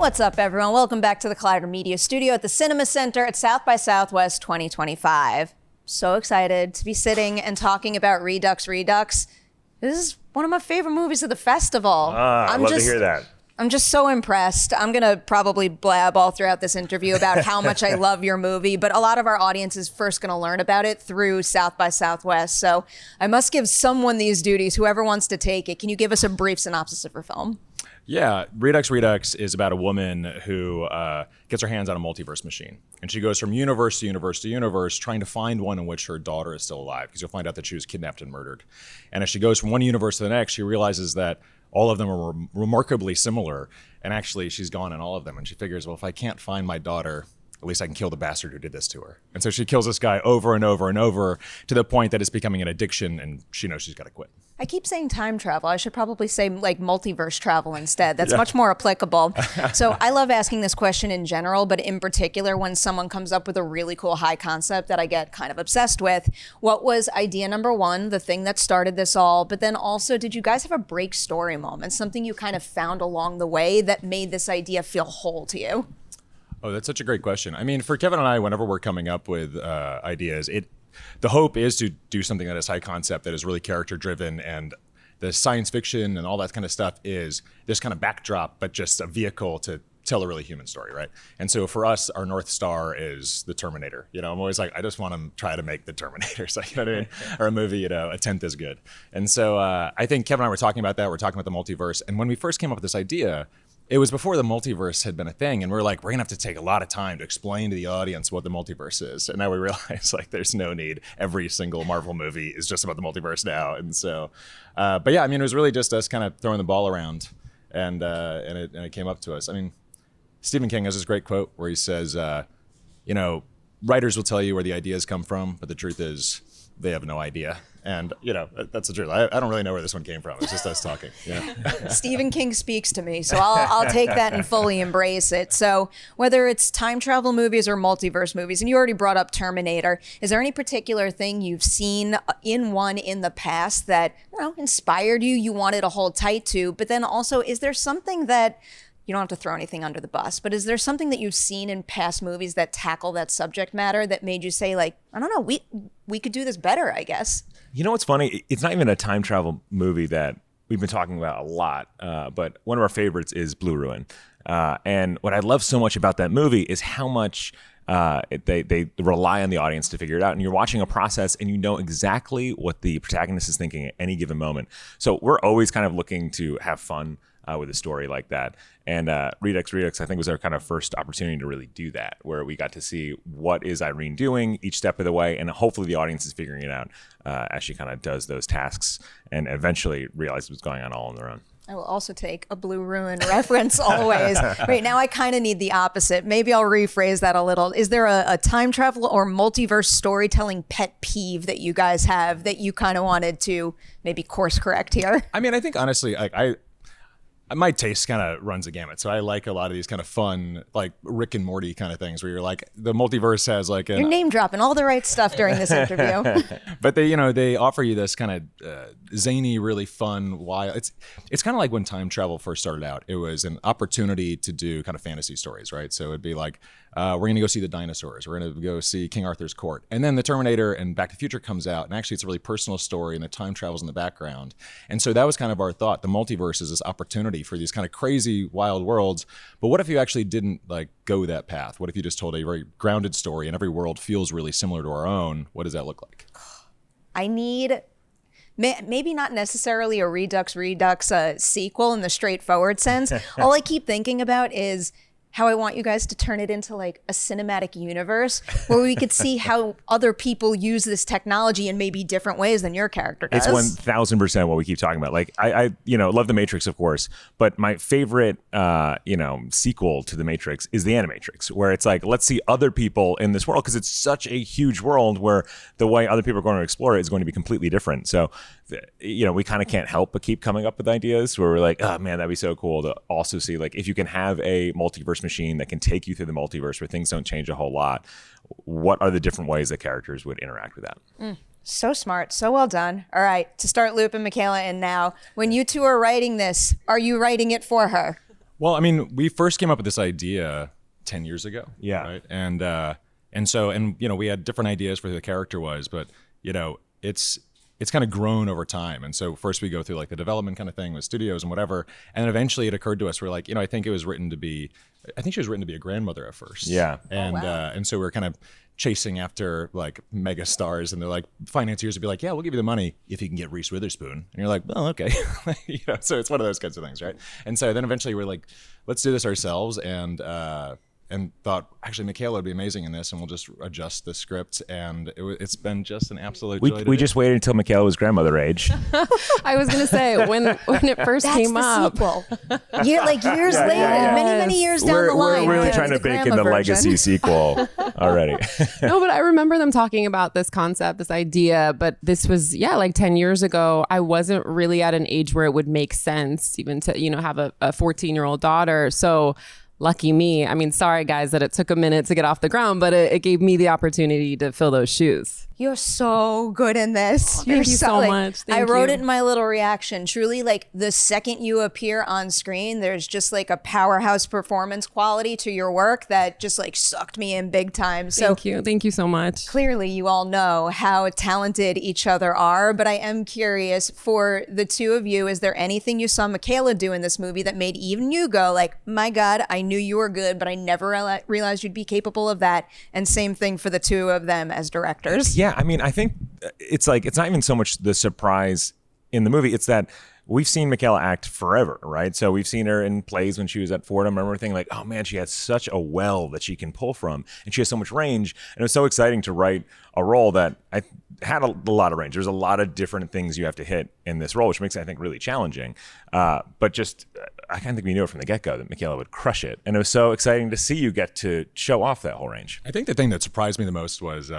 What's up, everyone? Welcome back to the Collider Media Studio at the Cinema Center at South by Southwest 2025. So excited to be sitting and talking about Redux Redux. This is one of my favorite movies of the festival. I'd love to hear that. I'm just so impressed. I'm going to probably blab all throughout this interview about how much I love your movie, but a lot of our audience is first going to learn about it through South by Southwest. So I must give someone these duties, whoever wants to take it. Can you give us a brief synopsis of your film? Yeah, Redux Redux is about a woman who gets her hands on a multiverse machine. And she goes from universe to universe to universe, trying to find one in which her daughter is still alive, because you'll find out that she was kidnapped and murdered. And as she goes from one universe to the next, she realizes that all of them are remarkably similar. And actually, she's gone in all of them. And she figures, well, if I can't find my daughter, at least I can kill the bastard who did this to her. And so she kills this guy over and over and over to the point that it's becoming an addiction, and she knows she's got to quit. I keep saying time travel. I should probably say like multiverse travel instead. That's much more applicable. So I love asking this question in general, but in particular when someone comes up with a really cool high concept that I get kind of obsessed with. What was idea number one, the thing that started this all? But then also, did you guys have a break story moment, something you kind of found along the way that made this idea feel whole to you? Oh, that's such a great question. I mean, for Kevin and I, whenever we're coming up with ideas, the hope is to do something that is high concept, that is really character driven, and the science fiction and all that kind of stuff is this kind of backdrop, but just a vehicle to tell a really human story, right? And so for us, our North Star is the Terminator. You know, I'm always like, I just want to try to make the Terminator, so, you know what I mean? Or a movie, a tenth is good. And so I think Kevin and I were talking about that. We're talking about the multiverse. And when we first came up with this idea, it was before the multiverse had been a thing, and we're like, we're gonna have to take a lot of time to explain to the audience what the multiverse is. And now we realize like there's no need. Every single Marvel movie is just about the multiverse now. And so, but yeah, I mean, it was really just us kind of throwing the ball around, and it came up to us. I mean, Stephen King has this great quote where he says, writers will tell you where the ideas come from, but the truth is they have no idea. And, that's the truth. I don't really know where this one came from. It's just us talking. Yeah. Stephen King speaks to me, so I'll take that and fully embrace it. So whether it's time travel movies or multiverse movies, and you already brought up Terminator, is there any particular thing you've seen in the past that, inspired you wanted to hold tight to? But then also, is there something that, you don't have to throw anything under the bus, but is there something that you've seen in past movies that tackle that subject matter that made you say, like, I don't know, we could do this better, I guess? You know what's funny? It's not even a time travel movie that we've been talking about a lot, but one of our favorites is Blue Ruin. And what I love so much about that movie is how much they rely on the audience to figure it out. And you're watching a process and you know exactly what the protagonist is thinking at any given moment. So we're always kind of looking to have fun with a story like that. And Redux Redux, I think, was our kind of first opportunity to really do that, where we got to see what is Irene doing each step of the way, and hopefully the audience is figuring it out as she kind of does those tasks and eventually realizes what's going on all on their own. I will also take a Blue Ruin reference always. Right now, I kind of need the opposite. Maybe I'll rephrase that a little. Is there a time travel or multiverse storytelling pet peeve that you guys have that you kind of wanted to maybe course correct here? I mean, I think honestly, my taste kind of runs a gamut. So I like a lot of these kind of fun, like Rick and Morty kind of things where you're like, the multiverse has like You're name dropping all the right stuff during this interview. But they offer you this kind of zany, really fun, wild. It's kind of like when time travel first started out. It was an opportunity to do kind of fantasy stories, right? So it'd be like, we're going to go see the dinosaurs. We're going to go see King Arthur's court. And then the Terminator and Back to the Future comes out. And actually, it's a really personal story, and the time travels in the background. And so that was kind of our thought. The multiverse is this opportunity for these kind of crazy, wild worlds. But what if you actually didn't like go that path? What if you just told a very grounded story and every world feels really similar to our own? What does that look like? I need maybe not necessarily a Redux Redux sequel in the straightforward sense. All I keep thinking about is how I want you guys to turn it into like a cinematic universe where we could see how other people use this technology in maybe different ways than your character does. It's 1000% what we keep talking about. Like I love The Matrix, of course, but my favorite, sequel to The Matrix is The Animatrix, where it's like, let's see other people in this world, because it's such a huge world where the way other people are going to explore it is going to be completely different. So, we kind of can't help but keep coming up with ideas where we're like, oh man, that'd be so cool to also see, like, if you can have a multiverse machine that can take you through the multiverse where things don't change a whole lot, what are the different ways that characters would interact with that? So smart. So well done. All right. To start looping Michaela in now, when you two are writing this, are you writing it for her? Well, I mean, we first came up with this idea 10 years ago. Yeah. Right. And so, you know, we had different ideas for who the character was, but, you know, it's kind of grown over time. And so first we go through like the development kind of thing with studios and whatever. And then eventually it occurred to us, we're like, you know, I think she was written to be a grandmother at first. Yeah. And, wow. And so we're kind of chasing after like mega stars, and they're like, financiers would be like, yeah, we'll give you the money if you can get Reese Witherspoon. And you're like, well, okay. You know, so it's one of those kinds of things. Right. And so then eventually we're like, let's do this ourselves. And thought actually Michaela would be amazing in this, and we'll just adjust the script, and it's been just an absolute joy. We just waited until Michaela was grandmother age. I was gonna say when it first came up. Sequel. Years later, many years down the line. We're really Kev's trying to the bake in the grandma legacy version. sequel already. No, but I remember them talking about this concept, this idea, but this was, like 10 years ago. I wasn't really at an age where it would make sense even to, have a 14-year-old daughter. So lucky me. I mean, sorry guys that it took a minute to get off the ground, but it gave me the opportunity to fill those shoes. You're so good in this. Thank you so much. I wrote you. it in my little reaction. Truly, like the second you appear on screen, there's just like a powerhouse performance quality to your work that just like sucked me in big time. So Thank you so much. clearly you all know how talented each other are, but I am curious for the two of you, is there anything you saw Michaela do in this movie that made even you go like, my God, I knew you were good, but I never realized you'd be capable of that? And same thing for the two of them as directors. Yeah, I mean, I think it's not even so much the surprise in the movie. It's that we've seen Michaela act forever, right? So we've seen her in plays when she was at Fordham. I remember thinking like, oh man, she has such a well that she can pull from, and she has so much range. And it was so exciting to write a role that I had a lot of range. There's a lot of different things you have to hit in this role, which makes it, I think, really challenging. But just, I kind of think we knew it from the get-go that Michaela would crush it. And it was so exciting to see you get to show off that whole range. I think the thing that surprised me the most was,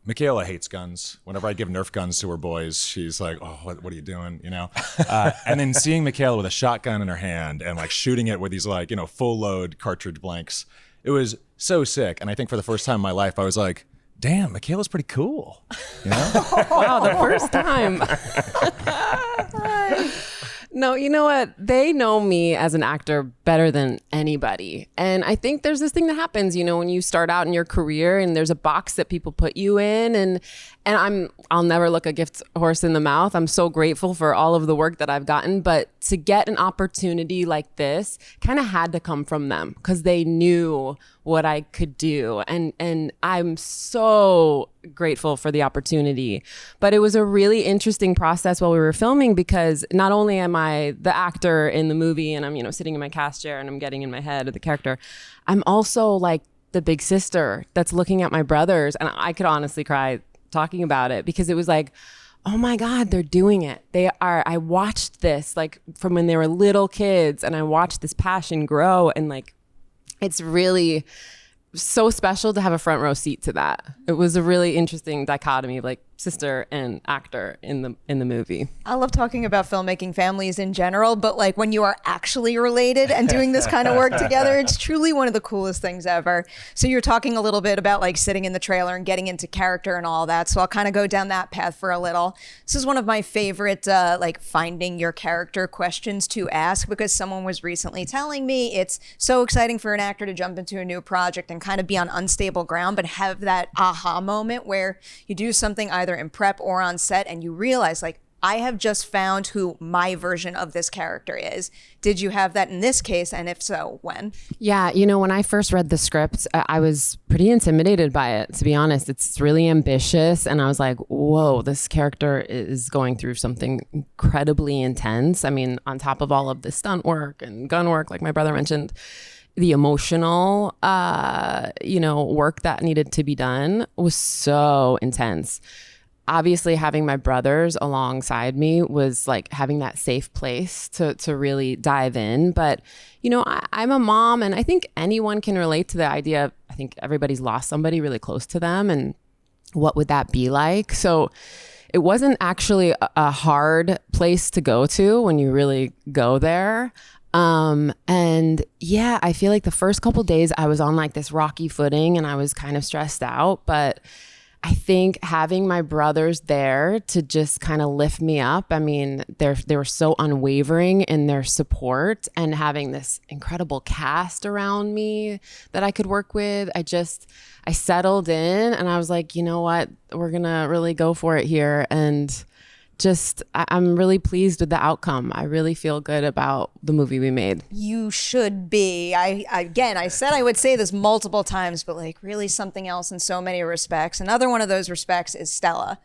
Michaela hates guns. Whenever I give Nerf guns to her boys, she's like, oh, what are you doing? And then seeing Michaela with a shotgun in her hand and like shooting it with these like, full load cartridge blanks, it was so sick. And I think for the first time in my life, I was like, damn, Michaela's pretty cool. Wow, the first time. No, you know what? They know me as an actor better than anybody. And I think there's this thing that happens, when you start out in your career and there's a box that people put you in, and I'll never look a gift horse in the mouth. I'm so grateful for all of the work that I've gotten, but to get an opportunity like this kind of had to come from them because they knew what I could do. And I'm so grateful for the opportunity. But it was a really interesting process while we were filming, because not only am I the actor in the movie and I'm, sitting in my cast chair and I'm getting in my head of the character, I'm also like the big sister that's looking at my brothers. And I could honestly cry talking about it, because it was like, oh my God, they're doing it. I watched this like from when they were little kids, and I watched this passion grow, and like, it's really so special to have a front row seat to that. It was a really interesting dichotomy of like sister and actor in the movie. I love talking about filmmaking families in general, but like when you are actually related and doing this kind of work together, it's truly one of the coolest things ever. So you're talking a little bit about like sitting in the trailer and getting into character and all that. So I'll kind of go down that path for a little. This is one of my favorite like finding your character questions to ask, because someone was recently telling me it's so exciting for an actor to jump into a new project and kind of be on unstable ground, but have that aha moment where you do something either in prep or on set and you realize like, I have just found who my version of this character is. Did you have that in this case? And if so, when? Yeah, when I first read the script, I was pretty intimidated by it, to be honest. It's really ambitious. And I was like, whoa, this character is going through something incredibly intense. I mean, on top of all of the stunt work and gun work, like my brother mentioned, the emotional, work that needed to be done was so intense. Obviously, having my brothers alongside me was like having that safe place to really dive in. But, I'm a mom, and I think anyone can relate to the idea of, I think everybody's lost somebody really close to them, and what would that be like? So it wasn't actually a hard place to go to when you really go there. And yeah, I feel like the first couple days I was on like this rocky footing and I was kind of stressed out, but I think having my brothers there to just kind of lift me up. I mean, they were so unwavering in their support, and having this incredible cast around me that I could work with. I settled in and I was like, you know what, we're going to really go for it here. And I'm really pleased with the outcome. I really feel good about the movie we made. You should be. I said I would say this multiple times, but like really something else in so many respects. Another one of those respects is Stella.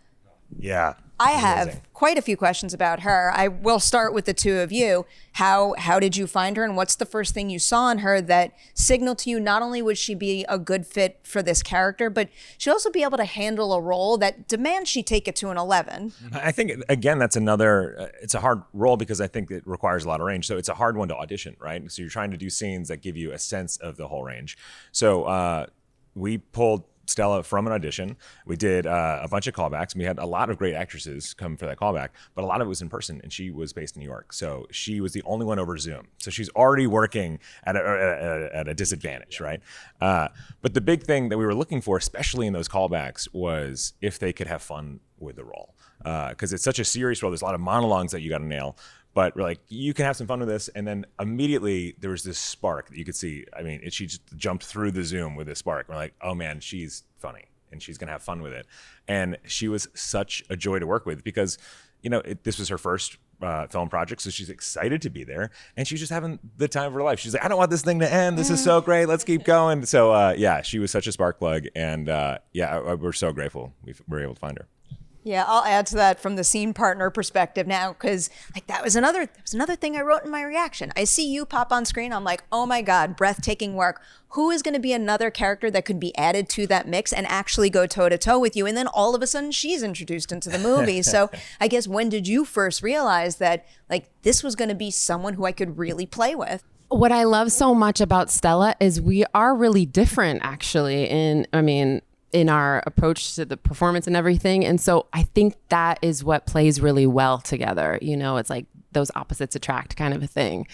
Yeah. I have quite a few questions about her. I will start with the two of you. How did you find her, and what's the first thing you saw in her that signaled to you not only would she be a good fit for this character, but she'd also be able to handle a role that demands she take it to an 11? I think, again, that's another, it's a hard role because I think it requires a lot of range. So it's a hard one to audition, right? So you're trying to do scenes that give you a sense of the whole range. So we pulled Stella from an audition. We did a bunch of callbacks. We had a lot of great actresses come for that callback, but a lot of it was in person, and she was based in New York. So she was the only one over Zoom. So she's already working at a disadvantage, right? But the big thing that we were looking for, especially in those callbacks, was if they could have fun with the role. Because it's such a serious role. There's a lot of monologues that you got to nail. But we're like, you can have some fun with this. And then immediately there was this spark that you could see. I mean, she just jumped through the Zoom with this spark. We're like, oh man, she's funny and she's going to have fun with it. And she was such a joy to work with because, this was her first film project. So she's excited to be there. And she's just having the time of her life. She's like, I don't want this thing to end. This is so great. Let's keep going. So she was such a spark plug. And we're so grateful we were able to find her. Yeah, I'll add to that from the scene partner perspective now, because that was another thing I wrote in my reaction. I see you pop on screen. I'm like, oh my God, breathtaking work. Who is going to be another character that could be added to that mix and actually go toe to toe with you? And then all of a sudden she's introduced into the movie. So I guess when did you first realize that this was going to be someone who I could really play with? What I love so much about Stella is we are really different, actually. In our approach to the performance and everything. And so I think that is what plays really well together. It's like those opposites attract kind of a thing.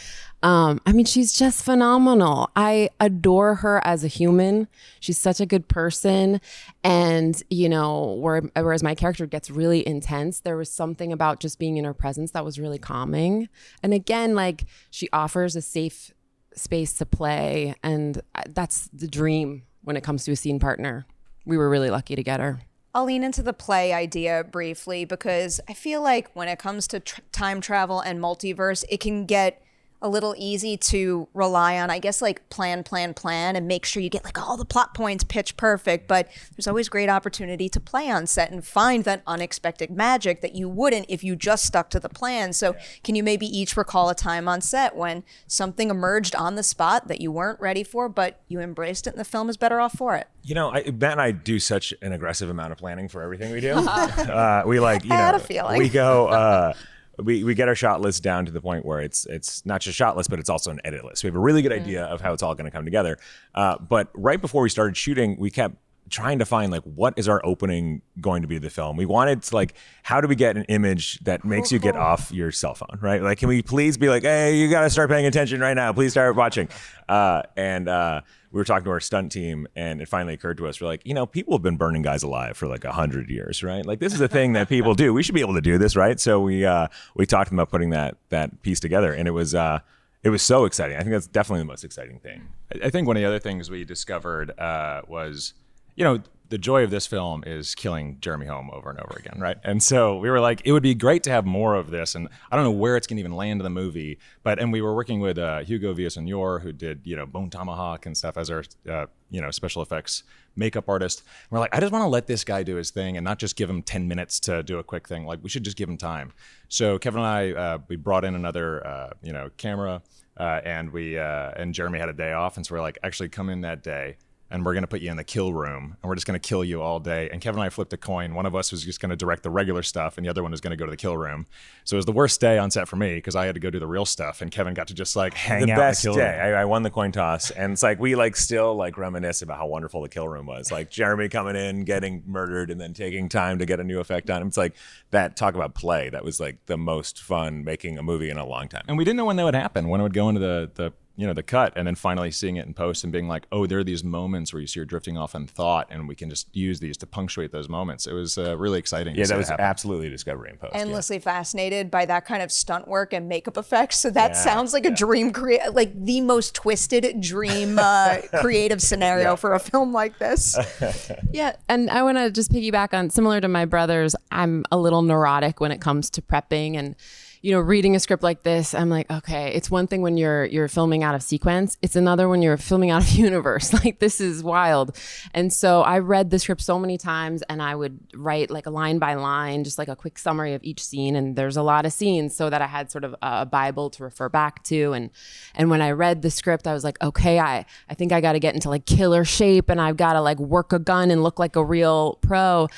She's just phenomenal. I adore her as a human. She's such a good person. And, whereas my character gets really intense, there was something about just being in her presence that was really calming. And again, she offers a safe space to play. And that's the dream when it comes to a scene partner. We were really lucky to get her. I'll lean into the play idea briefly because I feel like when it comes to time travel and multiverse, it can get a little easy to rely on, I guess, plan and make sure you get all the plot points pitch perfect. But there's always great opportunity to play on set and find that unexpected magic that you wouldn't if you just stuck to the plan. So can you maybe each recall a time on set when something emerged on the spot that you weren't ready for, but you embraced it and the film is better off for it? Ben and I do such an aggressive amount of planning for everything we do. We I had a feeling. We go. We get our shot list down to the point where it's not just shot list, but it's also an edit list. We have a really good idea of how it's all going to come together. But right before we started shooting, we kept trying to find what is our opening going to be the film. We wanted to how do we get an image that makes you get off your cell phone, right? Can we please be hey, you got to start paying attention right now. Please start watching. We were talking to our stunt team, and it finally occurred to us. We're people have been burning guys alive for 100 years, right? This is a thing that people do. We should be able to do this, right? So we talked about putting that piece together, and it was so exciting. I think that's definitely the most exciting thing. I think one of the other things we discovered was, the joy of this film is killing Jeremy Home over and over again, right? And so we were like, it would be great to have more of this. And I don't know where it's going to even land in the movie, and we were working with Hugo Villaseñor, who did, Bone Tomahawk and stuff as our, special effects makeup artist. And we're like, I just want to let this guy do his thing and not just give him 10 minutes to do a quick thing. We should just give him time. So Kevin and I, we brought in another, camera, and Jeremy had a day off. And so we're like, actually come in that day, and we're going to put you in the kill room, and we're just going to kill you all day. And Kevin and I flipped a coin. One of us was just going to direct the regular stuff, and the other one was going to go to the kill room. So it was the worst day on set for me because I had to go do the real stuff, and Kevin got to just hang out in the best kill day. room. I won the coin toss, and it's we still reminisce about how wonderful the kill room was. Jeremy coming in, getting murdered, and then taking time to get a new effect on him. It's that, talk about play. That was the most fun making a movie in a long time. And we didn't know when that would happen, when it would go into the the cut, and then finally seeing it in post and being like, oh, there are these moments where you see her drifting off in thought, and we can just use these to punctuate those moments. It was really exciting. Yeah, that was absolutely a discovery in post. Endlessly fascinated by that kind of stunt work and makeup effects. So that sounds like a dream, like the most twisted dream creative scenario for a film like this. Yeah, and I want to just piggyback on, similar to my brothers, I'm a little neurotic when it comes to prepping, and reading a script like this, I'm like, okay, it's one thing when you're filming out of sequence. It's another when you're filming out of universe. Like, this is wild. And so I read the script so many times, and I would write like a line by line, just like a quick summary of each scene. And there's a lot of scenes, so that I had sort of a Bible to refer back to. And when I read the script, I was like, okay, I think I got to get into like killer shape, and I've got to like work a gun and look like a real pro.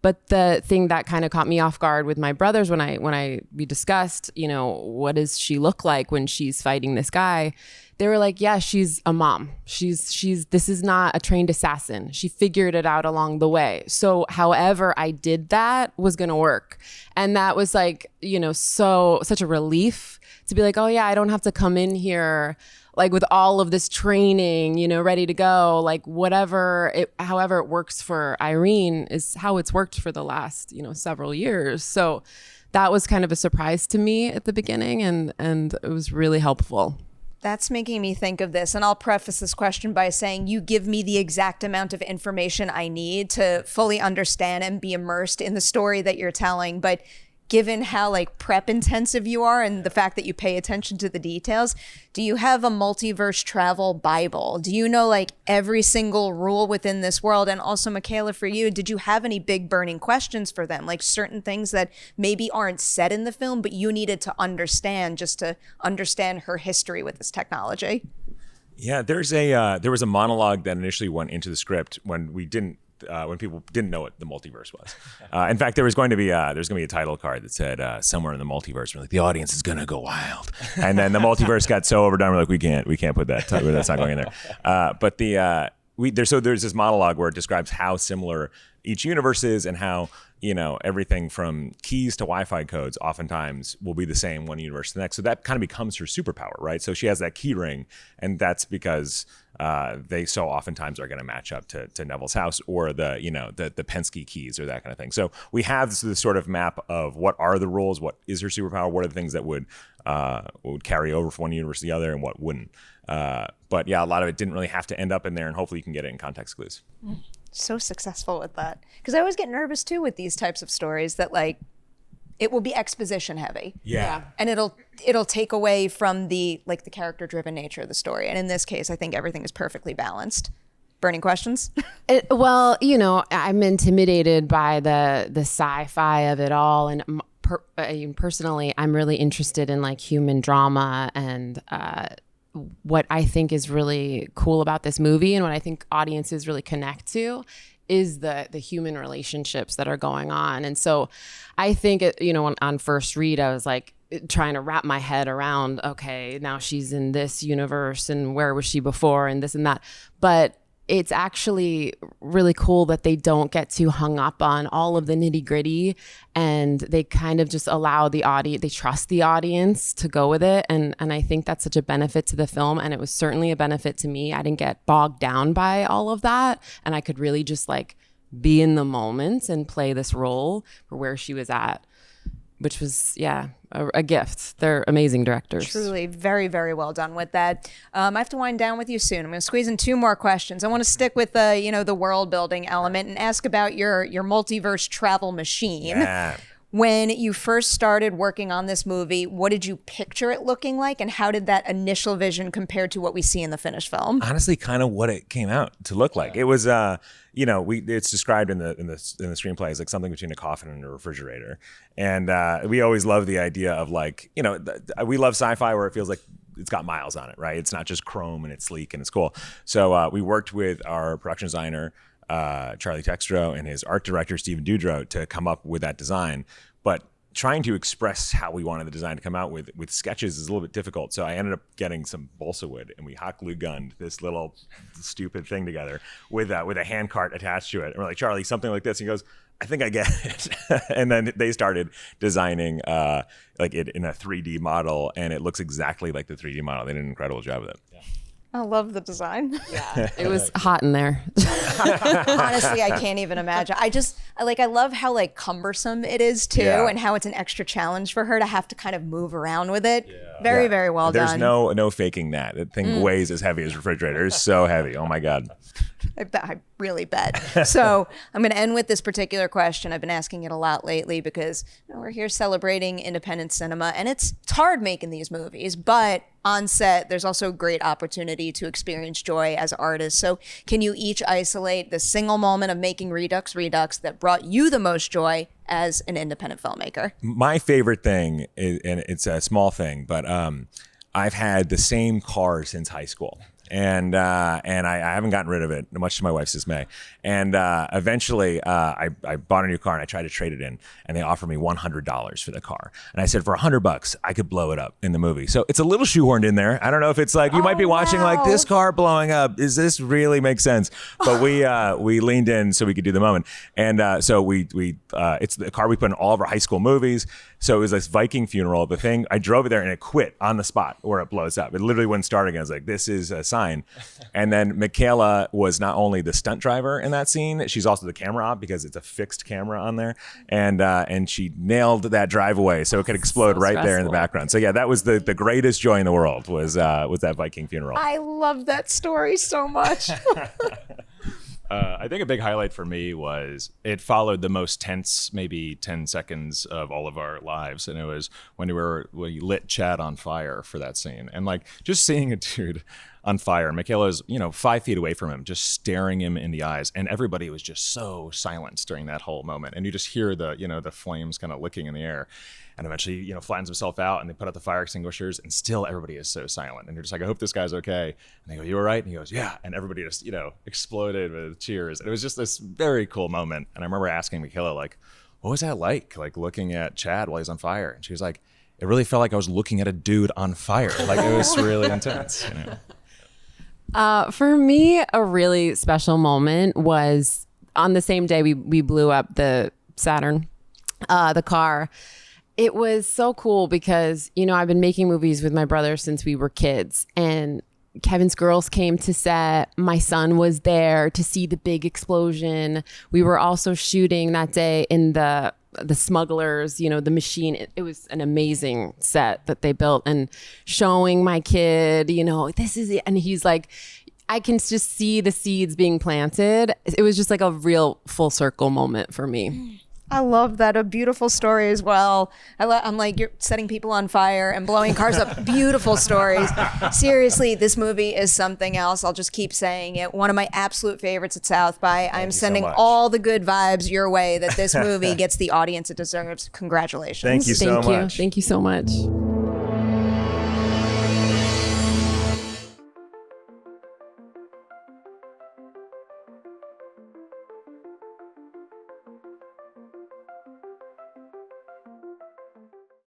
But the thing that kind of caught me off guard with my brothers when we discussed, what does she look like when she's fighting this guy? They were like, yeah, she's a mom. This is not a trained assassin. She figured it out along the way. So however I did that was going to work. And that was like, such a relief to be like, oh yeah, I don't have to come in here like with all of this training, ready to go, like however it works for Irene is how it's worked for the last, several years. So that was kind of a surprise to me at the beginning, and it was really helpful. That's making me think of this, and I'll preface this question by saying you give me the exact amount of information I need to fully understand and be immersed in the story that you're telling. But given how like prep intensive you are and the fact that you pay attention to the details, do you have a multiverse travel Bible? Do you know like every single rule within this world? And also, Michaela, for you, did you have any big burning questions for them? Like certain things that maybe aren't said in the film, but you needed to understand just to understand her history with this technology? Yeah, there was a monologue that initially went into the script when people didn't know what the multiverse was. In fact, there's going to be a title card that said somewhere in the multiverse. We're like, the audience is gonna go wild, and then the multiverse got so overdone. We're like, we can't put that. That's not going in there. But there's this monologue where it describes how similar each universe is, and how everything from keys to Wi-Fi codes oftentimes will be the same one universe to the next. So that kind of becomes her superpower, right? So she has that key ring, and that's because they so oftentimes are going to match up to Neville's house, or the Penske keys, or that kind of thing. So we have this sort of map of what are the rules, what is her superpower, what are the things that would carry over from one universe to the other, and what wouldn't. But yeah, a lot of it didn't really have to end up in there, and hopefully you can get it in context clues. So successful with that, because I always get nervous too with these types of stories that like it will be exposition heavy. Yeah. And it'll take away from the character driven nature of the story. And in this case, I think everything is perfectly balanced. Burning questions? Well, I'm intimidated by the sci-fi of it all, and personally, I'm really interested in like human drama, and what I think is really cool about this movie, and what I think audiences really connect to, is the human relationships that are going on. And so I think, on first read, I was like trying to wrap my head around, okay, now she's in this universe, and where was she before, and this and that. But it's actually really cool that they don't get too hung up on all of the nitty gritty, and they kind of just allow the audience, they trust the audience to go with it. And I think that's such a benefit to the film. And it was certainly a benefit to me. I didn't get bogged down by all of that. And I could really just like be in the moment and play this role for where she was at, which was, a gift. They're amazing directors. Truly, very, very well done with that. I have to wind down with you soon. I'm going to squeeze in 2 more questions. I want to stick with the world building element and ask about your multiverse travel machine. Yeah. When you first started working on this movie, what did you picture it looking like, and how did that initial vision compare to what we see in the finished film? Honestly, kind of what it came out to look like. It was, it's described in the screenplay as like something between a coffin and a refrigerator, and we always love the idea of like, we love sci-fi where it feels like it's got miles on it, right? It's not just chrome and it's sleek and it's cool. So we worked with our production designer, Charlie Textro, and his art director, Stephen Dudrow, to come up with that design. But trying to express how we wanted the design to come out with sketches is a little bit difficult. So I ended up getting some balsa wood, and we hot glue gunned this little stupid thing together with a hand cart attached to it. And we're like, Charlie, something like this. And he goes, I think I get it. And then they started designing like it in a 3D model, and it looks exactly like the 3D model. They did an incredible job with it. I love the design. Yeah, it was hot in there. Honestly, I can't even imagine. I love how like cumbersome it is too, Yeah. and how it's an extra challenge for her to have to kind of move around with it. Very, very well There's done. no faking that. That thing weighs as heavy as a refrigerator. It's so heavy. Oh my God. I really bet. So I'm going to end with this particular question. I've been asking it a lot lately because we're here celebrating independent cinema, and it's hard making these movies, but on set, there's also great opportunity to experience joy as artists. So can you each isolate the single moment of making Redux Redux that brought you the most joy as an independent filmmaker? My favorite thing is, and it's a small thing, but I've had the same car since high school. And I haven't gotten rid of it, much to my wife's dismay. And eventually, I bought a new car and I tried to trade it in, and they offered me $100 for the car. And I said, for $100, I could blow it up in the movie. So it's a little shoehorned in there. I don't know if it's like you might be watching like this car blowing up. Does this really make sense? But we leaned in so we could do the moment. And so it's the car we put in all of our high school movies. So it was this Viking funeral. The thing, I drove it there and it quit on the spot where it blows up. It literally wouldn't start again. I was like, this is a sign. And then Michaela was not only the stunt driver in that scene, she's also the camera op because it's a fixed camera on there. And she nailed that drive away so it could explode So right there in the stressful. background. So yeah, that was the greatest joy in the world was that Viking funeral. I love that story so much. I think a big highlight for me was it followed the most tense, maybe 10 seconds of all of our lives. And it was when we lit Chad on fire for that scene. And like just seeing a dude on fire, Michaela's, 5 feet away from him, just staring him in the eyes. And everybody was just so silent during that whole moment. And you just hear the flames kind of licking in the air. And eventually, flattens himself out and they put out the fire extinguishers and still everybody is so silent. And you're just like, I hope this guy's okay. And they go, you all right? And he goes, yeah. And everybody just, exploded with cheers. And it was just this very cool moment. And I remember asking Michaela, like, what was that like looking at Chad while he's on fire? And she was like, it really felt like I was looking at a dude on fire. Like it was really intense. For me, a really special moment was on the same day we blew up the Saturn, the car. It was so cool because, I've been making movies with my brother since we were kids, and Kevin's girls came to set. My son was there to see the big explosion. We were also shooting that day in the smugglers, the machine. It was an amazing set that they built, and showing my kid, this is it. And he's like, I can just see the seeds being planted. It was just like a real full circle moment for me. I love that. A beautiful story as well. I'm like, you're setting people on fire and blowing cars up. Beautiful stories. Seriously, this movie is something else. I'll just keep saying it. One of my absolute favorites at South by. I'm sending all the good vibes your way that this movie gets the audience it deserves. Congratulations. Thank you so much. Thank you so much.